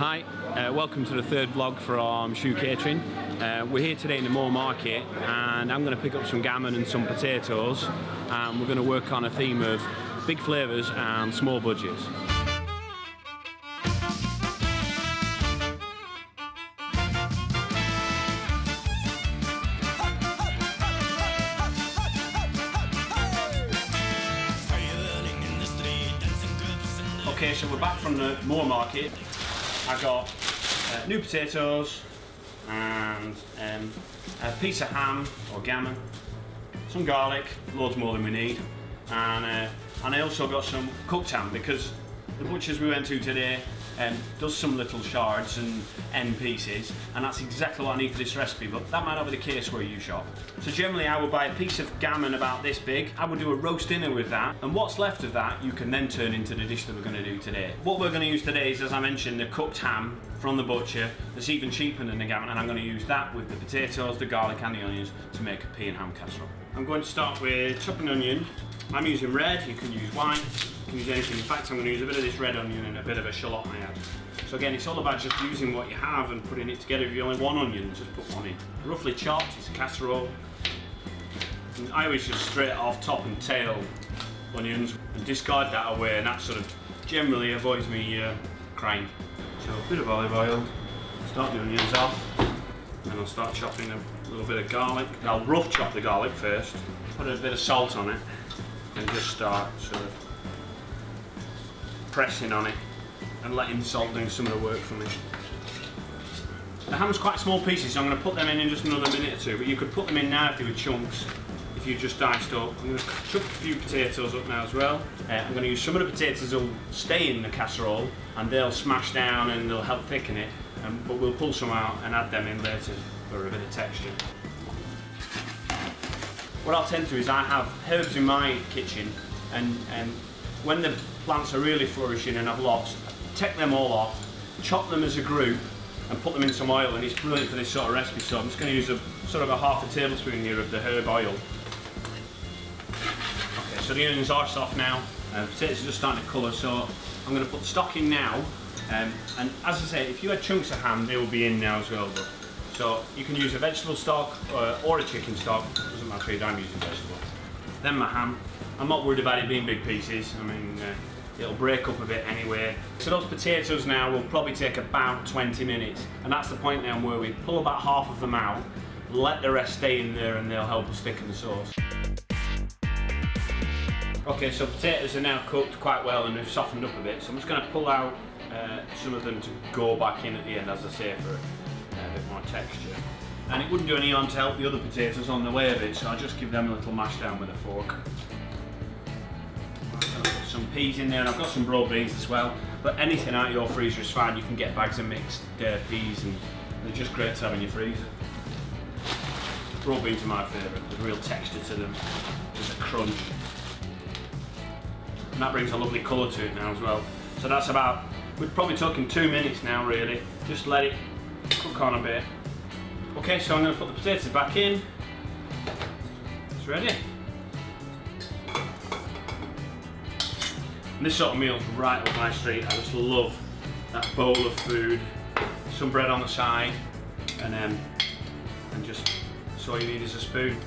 Hi, welcome to the third vlog from SHU Catering. We're here today in the Moor Market and I'm going to pick up some gammon and some potatoes, and we're going to work on a theme of big flavours and small budgets. Okay, so we're back from the Moor Market. I got new potatoes and a piece of ham or gammon, some garlic, loads more than we need, and I also got some cooked ham because the butchers we went to today does some little shards and end pieces, and that's exactly what I need for this recipe, but that might not be the case where you shop. So generally I would buy a piece of gammon about this big. I would do a roast dinner with that, and what's left of that you can then turn into the dish that we're going to do today. What we're going to use today is, as I mentioned, the cooked ham from the butcher. That's even cheaper than the gammon, and I'm going to use that with the potatoes, the garlic and the onions to make a pea and ham casserole. I'm going to start with chopping onion. I'm using red, you can use white, you can use anything. In fact, I'm going to use a bit of this red onion and a bit of a shallot I add. So again, it's all about just using what you have and putting it together. If you only want one onion, just put one in. Roughly chopped, it's a casserole. And I always just straight off top and tail onions and discard that away, and that sort of generally avoids me crying. So a bit of olive oil, start the onions off, and then I'll start chopping a little bit of garlic. I'll rough chop the garlic first, put a bit of salt on it, and just start sort of pressing on it and letting the salt do some of the work for me. The ham's quite small pieces, so I'm going to put them in just another minute or two, but you could put them in now if they were chunks, if you just diced up. I'm going to chuck a few potatoes up now as well. I'm going to use some of the potatoes that will stay in the casserole and they'll smash down and they'll help thicken it, but we'll pull some out and add them in later for a bit of texture. What I'll tend to is I have herbs in my kitchen, and when the plants are really flourishing and I've lots, take them all off, chop them as a group and put them in some oil, and it's brilliant for this sort of recipe. So I'm just going to use a sort of a half a tablespoon here of the herb oil. Okay, so the onions are soft now, the potatoes are just starting to colour, so I'm going to put the stock in now, and as I say, if you had chunks of ham they will be in now as well. But, so you can use a vegetable stock or a chicken stock, doesn't matter if I'm using vegetable. Then my ham, I'm not worried about it being big pieces, I mean it'll break up a bit anyway. So those potatoes now will probably take about 20 minutes, and that's the point now where we pull about half of them out, let the rest stay in there, and they'll help us thicken the sauce. Okay, so potatoes are now cooked quite well and they've softened up a bit, so I'm just going to pull out some of them to go back in at the end, as I say, for a bit more texture. And it wouldn't do any harm to help the other potatoes on the way a bit, so I'll just give them a little mash down with a fork. Some peas in there, and I've got some broad beans as well, but anything out of your freezer is fine. You can get bags of mixed peas, and they're just great to have in your freezer. Broad beans are my favourite. There's a real texture to them, there's a crunch, and that brings a lovely colour to it now as well. So that's about, we're probably talking 2 minutes now really, just let it cook on a bit. Okay, so I'm going to put the potatoes back in, it's ready. And this sort of meal's right up my street. I just love that bowl of food, some bread on the side, and just that's all you need is a spoon.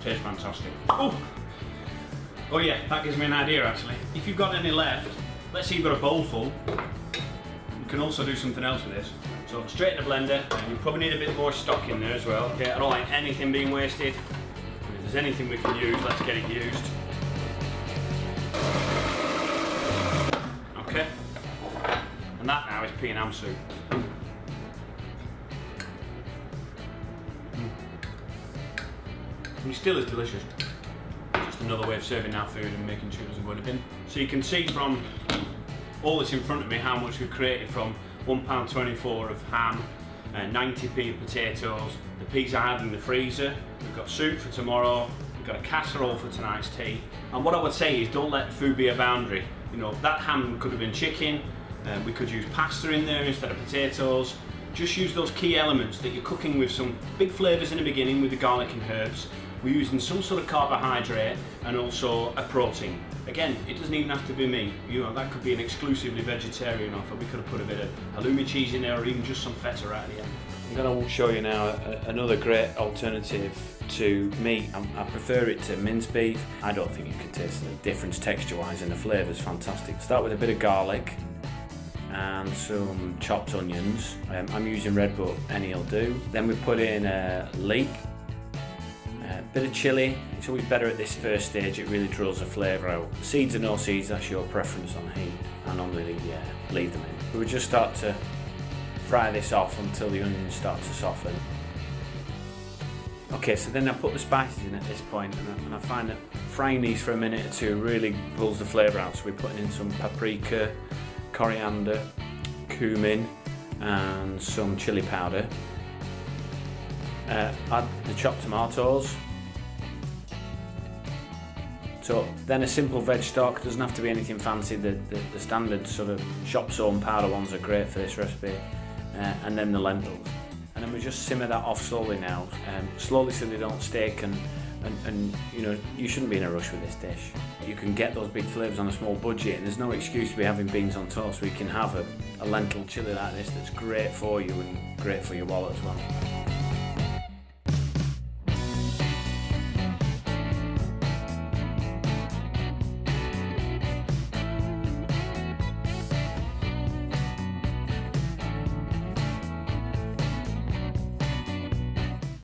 Tastes fantastic. Oh yeah, that gives me an idea actually. If you've got any left, let's say you've got a bowl full, you can also do something else with this. So straight in the blender, and you probably need a bit more stock in there as well. Okay, I don't like anything being wasted. If there's anything we can use, let's get it used. Okay, and that now is pea and ham soup. And it still is delicious. Just another way of serving our food and making sure it doesn't go in a bin. So you can see from all that's in front of me how much we've created from £1.24 of ham, 90p of potatoes, the peas I had in the freezer, we've got soup for tomorrow, we've got a casserole for tonight's tea. And what I would say is don't let food be a boundary. You know, that ham could have been chicken, we could use pasta in there instead of potatoes. Just use those key elements that you're cooking with some big flavours in the beginning with the garlic and herbs, we're using some sort of carbohydrate and also a protein. Again, it doesn't even have to be meat. You know, that could be an exclusively vegetarian offer. We could have put a bit of halloumi cheese in there or even just some feta right at the end. I'm going to show you now another great alternative to meat. I prefer it to minced beef. I don't think you can taste the difference texture-wise, and the flavour's fantastic. Start with a bit of garlic and some chopped onions. I'm using red, but any will do. Then we put in leek, a bit of chilli. It's always better at this first stage, it really draws the flavour out. Seeds or no seeds, that's your preference on heat. I normally leave them in. We would just start to fry this off until the onions start to soften. Okay, so then I put the spices in at this point, and I find that frying these for a minute or two really pulls the flavour out. So we're putting in some paprika, coriander, cumin and some chilli powder. Add the chopped tomatoes. So then a simple veg stock, doesn't have to be anything fancy. The standard sort of shop sewn powder ones are great for this recipe. And then the lentils. And then we just simmer that off slowly now, slowly so they don't stick, and you know, you shouldn't be in a rush with this dish. You can get those big flavours on a small budget, and there's no excuse to be having beans on toast. We can have a lentil chilli like this that's great for you and great for your wallet as well.